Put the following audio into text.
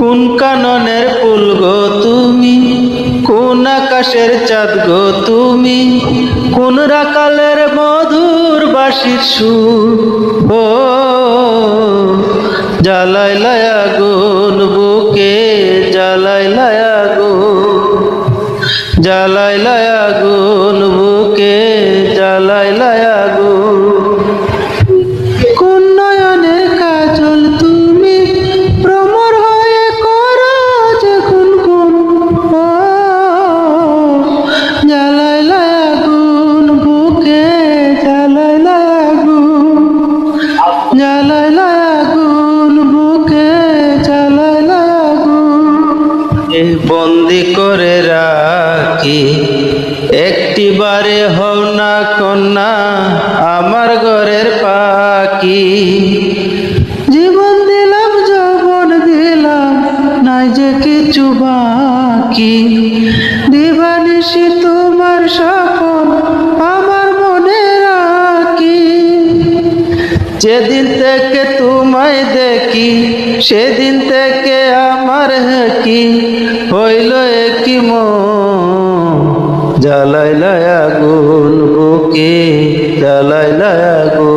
কোন কাননের ফুল গো তুমি, কোন আকাশের চাঁদ গো তুমি, কোন রাকালের মধুর বাঁশির সুর। ও জ্বালাইলাই আগুন বুকে, জ্বালাইলাই আগুন, জ্বালাইলাই আগুন বুকে, জ্বালাইলাই আগুন। কোন নয়নের কাজল তুমি, ভ্রমর হয়ে করো যে গুনগুন। ও জ্বালাইলাই আগুন বুকে, জ্বালাইলাই আগুন, জ্বালাইলাই আগুন বুকে, জ্বালাইলাই আগুন। বন্দি করে রাখি একটি বারে হও না কন্যা আমার ঘরের পাখি। জীবন দিলাম যৌবন দিলাম নাই যে কিছু বাকি, দিবানিশি তোমার স্বপন আমার মনে রাখি। যেদিন থেকে তোমায় দেখি সেদিন থেকে আমার কি হইল কি মন। জ্বালাইলাই আগুন বুকে, জ্বালাইলাই আগুন।